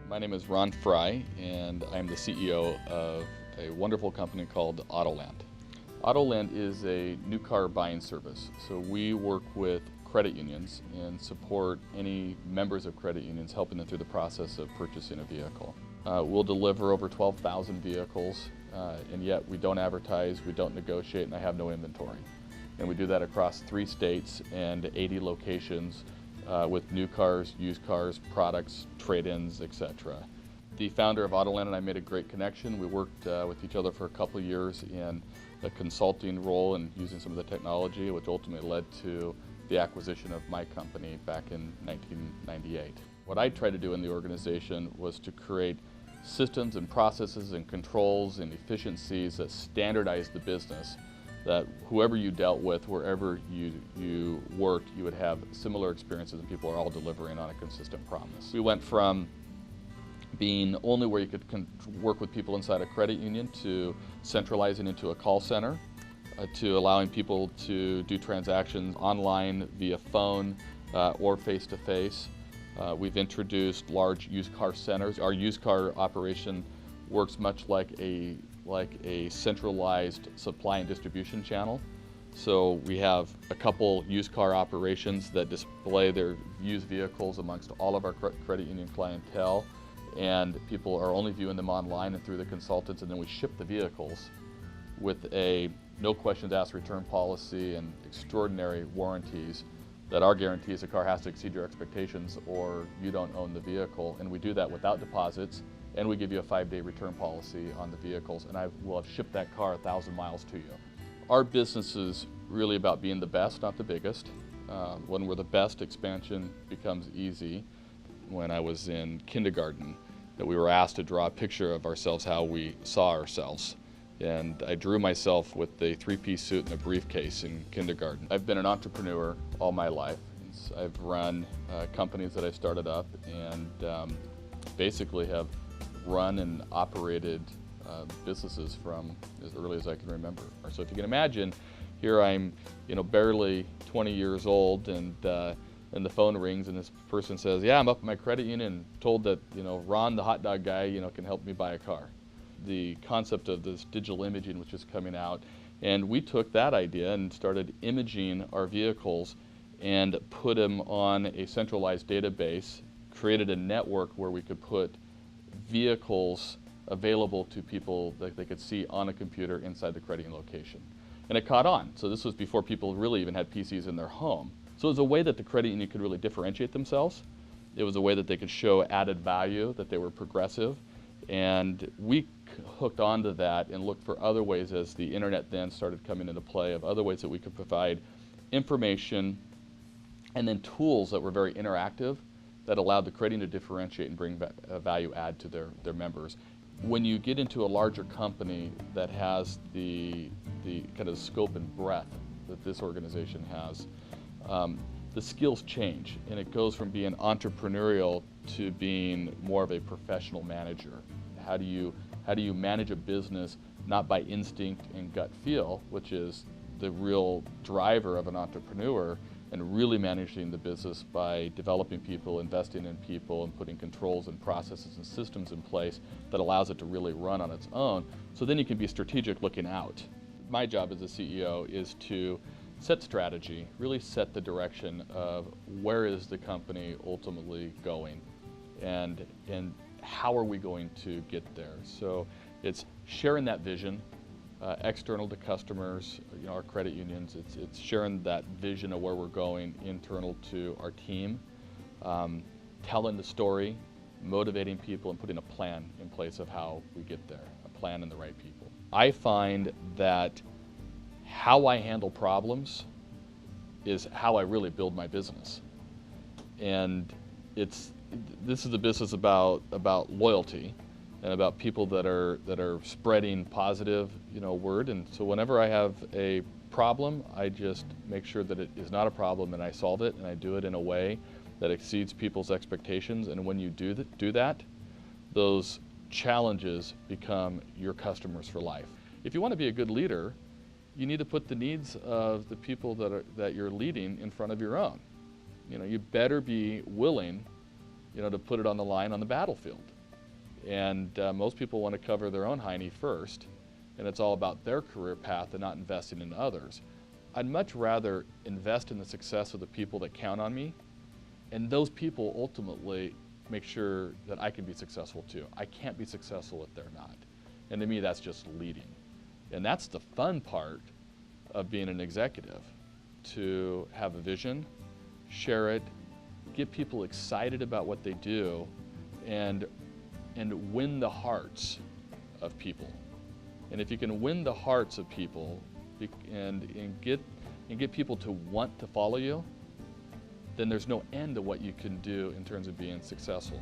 My name is Ron Frey, and I'm the CEO of a wonderful company called Autoland. Autoland is a new car buying service. So we work with credit unions and support any members of credit unions, helping them through the process of purchasing a vehicle. We'll deliver over 12,000 vehicles, and yet we don't advertise, we don't negotiate, and I have no inventory. And we do that across 3 states and 80 locations with new cars, used cars, products, trade-ins, etc. The founder of Autoland and I made a great connection. We worked with each other for a couple of years in a consulting role and using some of the technology, which ultimately led to the acquisition of my company back in 1998. What I tried to do in the organization was to create systems and processes and controls and efficiencies that standardize the business, that whoever you dealt with, wherever you worked, you would have similar experiences and people are all delivering on a consistent promise. We went from being only where you could work with people inside a credit union to centralizing into a call center, to allowing people to do transactions online via phone or face-to-face. We've introduced large used car centers. Our used car operation works much like a centralized supply and distribution channel. So we have a couple used car operations that display their used vehicles amongst all of our credit union clientele, and people are only viewing them online and through the consultants, and then we ship the vehicles with a no questions asked return policy and extraordinary warranties that our guarantee is the car has to exceed your expectations or you don't own the vehicle, and we do that without deposits, and we give you a 5-day return policy on the vehicles, and I will have shipped that car 1,000 miles to you. Our business is really about being the best, not the biggest. When we're the best, expansion becomes easy. When I was in kindergarten, that we were asked to draw a picture of ourselves, how we saw ourselves. And I drew myself with a 3-piece suit and a briefcase in kindergarten. I've been an entrepreneur all my life. I've run companies that I started up and basically have run and operated businesses from as early as I can remember. So if you can imagine, here I'm, barely 20 years old, and the phone rings and this person says, "Yeah, I'm up at my credit union and told that, Ron, the hot dog guy, can help me buy a car." The concept of this digital imaging was just coming out, and we took that idea and started imaging our vehicles and put them on a centralized database, created a network where we could put vehicles available to people that they could see on a computer inside the credit union location. And it caught on. So this was before people really even had PCs in their home. So it was a way that the credit union could really differentiate themselves. It was a way that they could show added value, that they were progressive. And we hooked onto that and looked for other ways as the internet then started coming into play, of other ways that we could provide information and then tools that were very interactive that allowed the credit union to differentiate and bring value add to their members. When you get into a larger company that has the kind of scope and breadth that this organization has, the skills change, and it goes from being entrepreneurial to being more of a professional manager. How do you manage a business not by instinct and gut feel, which is the real driver of an entrepreneur, and really managing the business by developing people, investing in people, and putting controls and processes and systems in place that allows it to really run on its own. So then you can be strategic looking out. My job as a CEO is to set strategy, really set the direction of where is the company ultimately going, and how are we going to get there. So it's sharing that vision, external to customers, our credit unions. It's sharing that vision of where we're going internal to our team, telling the story, motivating people, and putting a plan in place of how we get there, a plan and the right people. I find that how I handle problems is how I really build my business. And this is a business about loyalty and about people that are spreading positive, word. And so whenever I have a problem, I just make sure that it is not a problem and I solve it, and I do it in a way that exceeds people's expectations. And when you do that, those challenges become your customers for life. If you want to be a good leader, you need to put the needs of the people that you're leading in front of your own. You better be willing, to put it on the line on the battlefield. And most people want to cover their own hiney first, and it's all about their career path and not investing in others. I'd much rather invest in the success of the people that count on me, and those people ultimately make sure that I can be successful too. I can't be successful if they're not. And to me, that's just leading. And that's the fun part of being an executive, to have a vision, share it, get people excited about what they do, and win the hearts of people. And if you can win the hearts of people and get people to want to follow you, then there's no end to what you can do in terms of being successful.